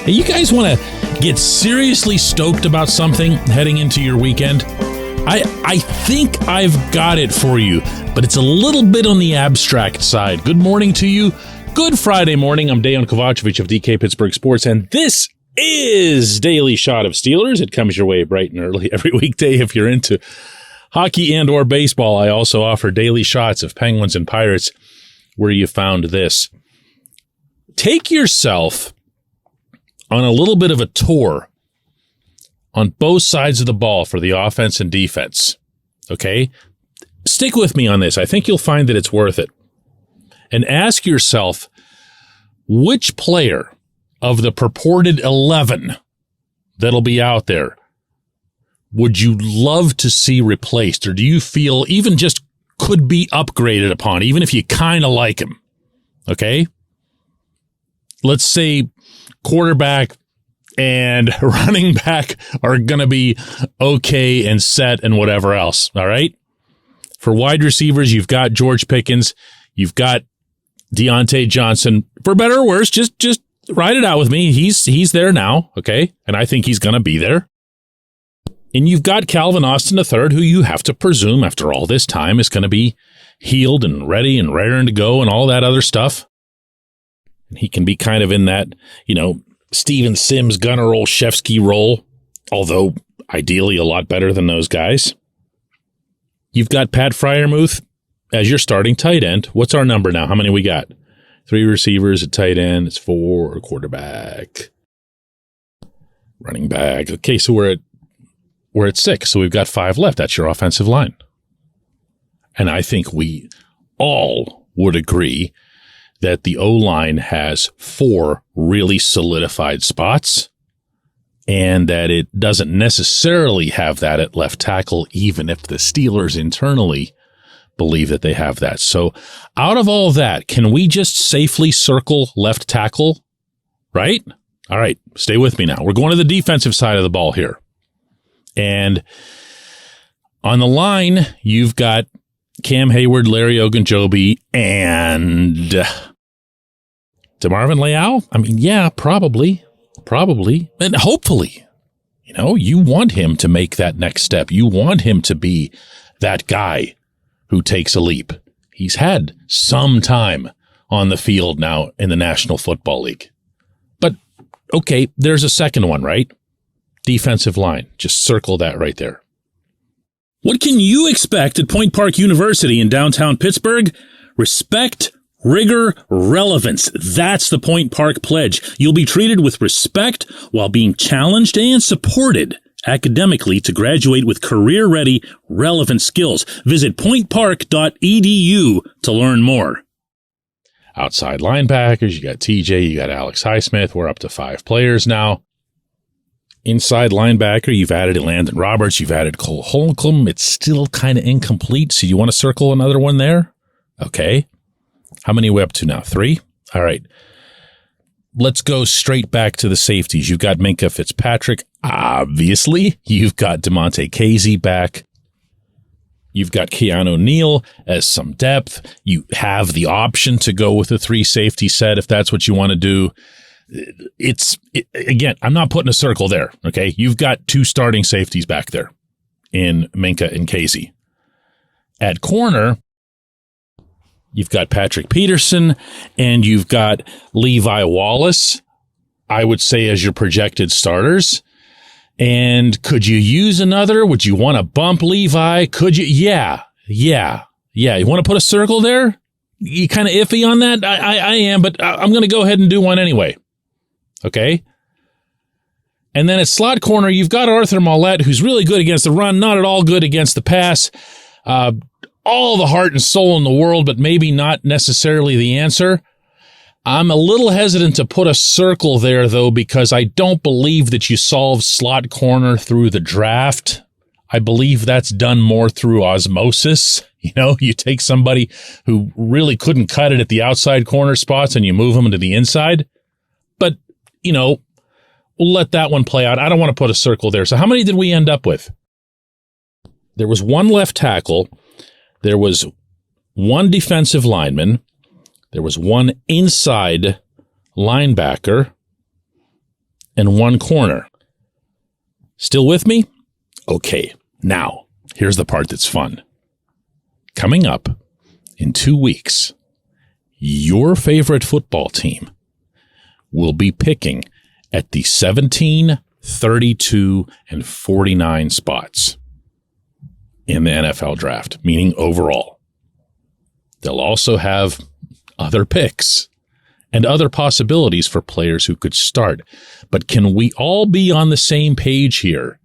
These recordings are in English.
Hey, you guys want to get seriously stoked about something heading into your weekend? I think I've got it for you, but it's a little bit on the abstract side. Good morning to you. Good Friday morning. I'm Dejan Kovacevic of DK Pittsburgh Sports, and this is Daily Shot of Steelers. It comes your way bright and early every weekday if you're into hockey and or baseball. I also offer daily shots of Penguins and Pirates where you found this. Take yourself on a little bit of a tour on both sides of the ball for the offense and defense. Okay? Stick with me on this. I think you'll find that it's worth it. And ask yourself, which player of the purported 11 that'll be out there would you love to see replaced? Or do you feel even just could be upgraded upon, even if you kind of like him? Okay? Let's say quarterback and running back are going to be okay and set and whatever else. All right? For wide receivers, you've got George Pickens. You've got Deontay Johnson. For better or worse, just ride it out with me. He's there now, okay? And I think he's going to be there. And you've got Calvin Austin III, who you have to presume after all this time is going to be healed and ready and raring to go and all that other stuff. And he can be kind of in that, Steven Sims, Gunnar Olszewski role, although ideally a lot better than those guys. You've got Pat Freiermuth as your starting tight end. What's our number now? How many we got? 3 receivers, a tight end. It's 4, a quarterback, running back. Okay, so we're at 6. So we've got 5 left. That's your offensive line. And I think we all would agree that the O-line has 4 really solidified spots and that it doesn't necessarily have that at left tackle, even if the Steelers internally believe that they have that. So out of all that, can we just safely circle left tackle? Right? All right. Stay with me now. We're going to the defensive side of the ball here. And on the line, you've got Cam Hayward, Larry Ogunjobi, and DeMarvin Leal? I mean, yeah, probably. And hopefully, you want him to make that next step. You want him to be that guy who takes a leap. He's had some time on the field now in the National Football League. But, okay, there's a second one, right? Defensive line. Just circle that right there. What can you expect at Point Park University in downtown Pittsburgh? Respect, rigor, relevance. That's the Point Park Pledge. You'll be treated with respect while being challenged and supported academically to graduate with career-ready, relevant skills. Visit pointpark.edu to learn more. Outside linebackers, you got TJ, you got Alex Highsmith. We're up to 5 players now. Inside linebacker, you've added Landon Roberts, you've added Cole Holcomb. It's still kind of incomplete, so you want to circle another one there? Okay. How many are we up to now? 3? All right. Let's go straight back to the safeties. You've got Minkah Fitzpatrick, obviously. You've got DeMonte Casey back. You've got Keanu Neal as some depth. You have the option to go with a 3 safety set if that's what you want to do. Again, I'm not putting a circle there, okay? You've got 2 starting safeties back there in Minkah and Casey. At corner, you've got Patrick Peterson and you've got Levi Wallace, I would say, as your projected starters. And could you use another? Would you want to bump Levi? Could you? Yeah. You want to put a circle there? You kind of iffy on that? I am, but I'm going to go ahead and do one anyway. Okay? And then at slot corner, you've got Arthur Mollett, who's really good against the run, not at all good against the pass. All the heart and soul in the world, but maybe not necessarily the answer. I'm a little hesitant to put a circle there, though, because I don't believe that you solve slot corner through the draft. I believe that's done more through osmosis. You take somebody who really couldn't cut it at the outside corner spots and you move them to the inside. But, we'll let that one play out. I don't want to put a circle there. So how many did we end up with? There was 1 left tackle. There was 1 defensive lineman. There was 1 inside linebacker. and one corner. Still with me? Okay, now, here's the part that's fun. Coming up in 2 weeks, your favorite football team will be picking at the 17, 32, and 49 spots in the NFL draft, meaning overall. They'll also have other picks and other possibilities for players who could start. But can we all be on the same page here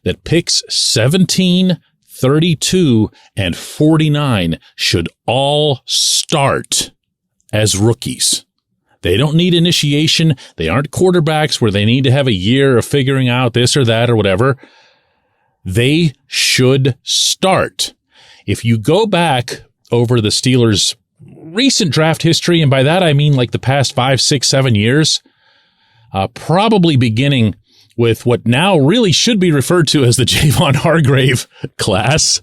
that picks 17, 32, and 49 should all start as rookies? They don't need initiation. They aren't quarterbacks where they need to have a year of figuring out this or that or whatever. They should start. If you go back over the Steelers' recent draft history, and by that I mean like the past 5, 6, 7 years, probably beginning with what now really should be referred to as the Javon Hargrave class,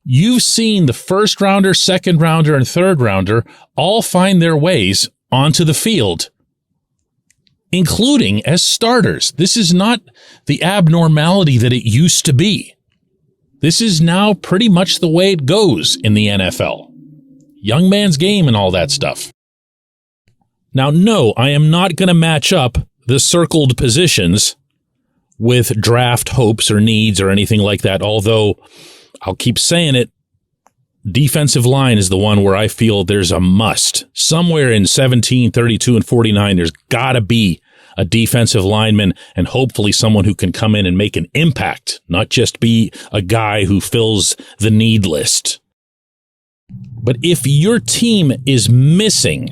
you've seen the first rounder, second rounder, and third rounder all find their ways onto the field, including as starters. This is not the abnormality that it used to be. This is now pretty much the way it goes in the NFL. Young man's game and all that stuff. Now, no, I am not going to match up the circled positions with draft hopes or needs or anything like that, although I'll keep saying it, defensive line is the one where I feel there's a must. Somewhere in 17, 32, and 49, there's got to be a defensive lineman and hopefully someone who can come in and make an impact, not just be a guy who fills the need list. But if your team is missing,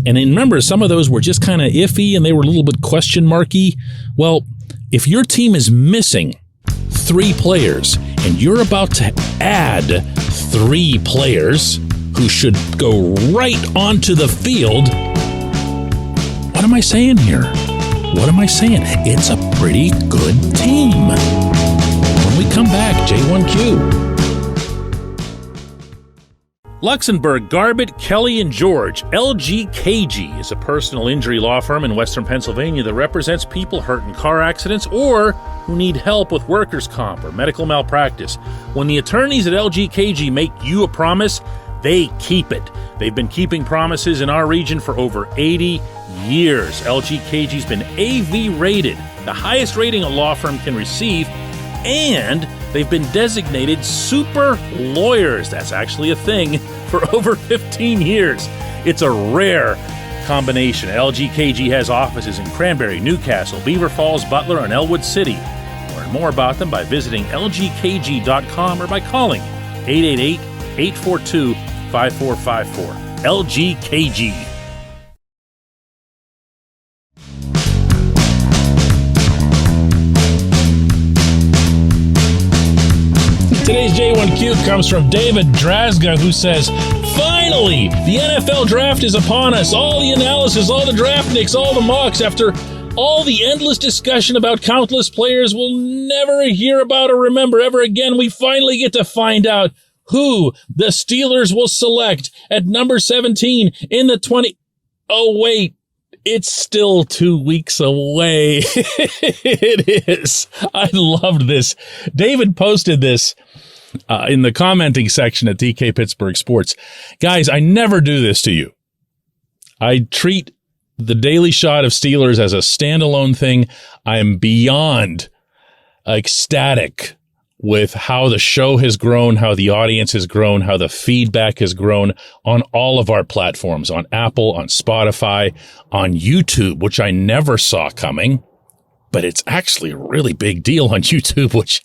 and remember, some of those were just kind of iffy and they were a little bit question marky. Well, if your team is missing 3 players and you're about to add 3 players who should go right onto the field, what am I saying here? What am I saying? It's a pretty good team. When we come back, J1Q. Luxembourg, Garbett, Kelly, and George. LGKG is a personal injury law firm in Western Pennsylvania that represents people hurt in car accidents or who need help with workers' comp or medical malpractice. When the attorneys at LGKG make you a promise, they keep it. They've been keeping promises in our region for over 80 years. LGKG's been AV rated, the highest rating a law firm can receive, and they've been designated super lawyers. That's actually a thing for over 15 years. It's a rare combination. LGKG has offices in Cranberry, Newcastle, Beaver Falls, Butler, and Elwood City. Learn more about them by visiting lgkg.com or by calling 888-842-5454. LGKG. Today's J1Q comes from David Drazga, who says, finally, the NFL draft is upon us. All the analysis, all the draft nicks, all the mocks. After all the endless discussion about countless players we'll never hear about or remember ever again, we finally get to find out who the Steelers will select at number 17 in the 20... Oh, wait. It's still 2 weeks away. It is. I loved this. David posted this in the commenting section at DK Pittsburgh Sports. Guys, I never do this to you. I treat the Daily Shot of Steelers as a standalone thing. I am beyond ecstatic with how the show has grown, how the audience has grown, how the feedback has grown on all of our platforms, on Apple, on Spotify, on YouTube, which I never saw coming. But it's actually a really big deal on YouTube, which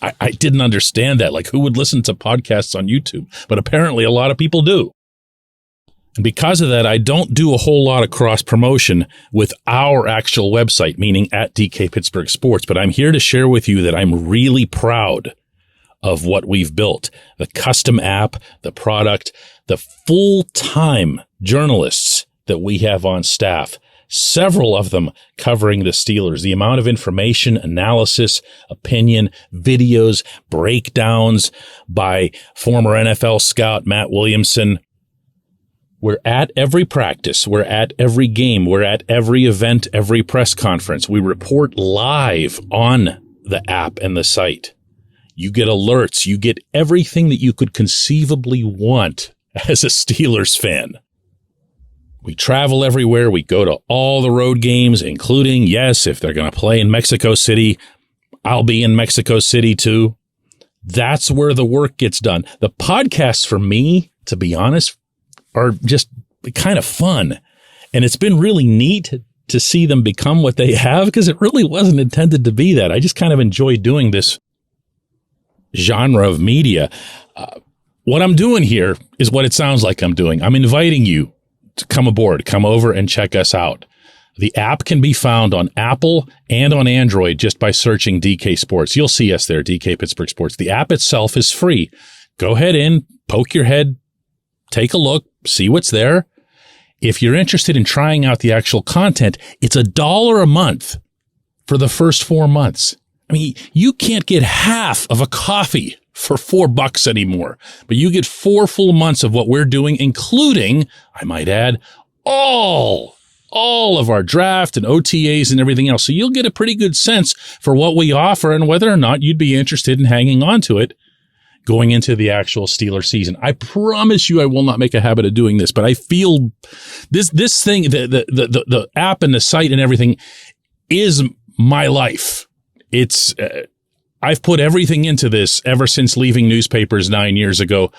I didn't understand that. Like, who would listen to podcasts on YouTube? But apparently a lot of people do. And because of that, I don't do a whole lot of cross-promotion with our actual website, meaning at DK Pittsburgh Sports. But I'm here to share with you that I'm really proud of what we've built. The custom app, the product, the full-time journalists that we have on staff, several of them covering the Steelers, the amount of information, analysis, opinion, videos, breakdowns by former NFL scout Matt Williamson. We're at every practice. We're at every game. We're at every event, every press conference. We report live on the app and the site. You get alerts. You get everything that you could conceivably want as a Steelers fan. We travel everywhere. We go to all the road games, including, yes, if they're going to play in Mexico City, I'll be in Mexico City too. That's where the work gets done. The podcasts, for me, to be honest, are just kind of fun. And it's been really neat to see them become what they have, because it really wasn't intended to be that. I just kind of enjoy doing this genre of media. What I'm doing here is what it sounds like I'm doing. I'm inviting you to come aboard, come over and check us out. The app can be found on Apple and on Android just by searching DK Sports. You'll see us there, DK Pittsburgh Sports. The app itself is free. Go ahead in, poke your head, take a look, see what's there. If you're interested in trying out the actual content, it's $1 a month for the first 4 months. I mean, you can't get half of a coffee for $4 anymore, but you get 4 full months of what we're doing, including, I might add, all of our draft and OTAs and everything else. So you'll get a pretty good sense for what we offer and whether or not you'd be interested in hanging on to it going into the actual Steelers season. I promise you I will not make a habit of doing this, but I feel this thing, the app and the site and everything is my life. It's I've put everything into this ever since leaving newspapers 9 years ago.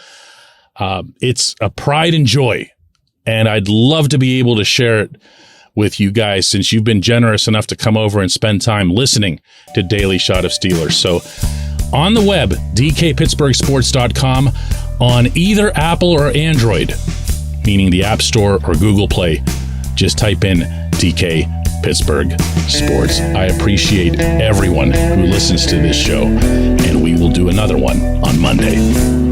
It's a pride and joy, and I'd love to be able to share it with you guys since you've been generous enough to come over and spend time listening to Daily Shot of Steelers. So on the web, dkpittsburghsports.com, on either Apple or Android, meaning the App Store or Google Play, just type in DK Pittsburgh Sports. I appreciate everyone who listens to this show, and we will do another one on Monday.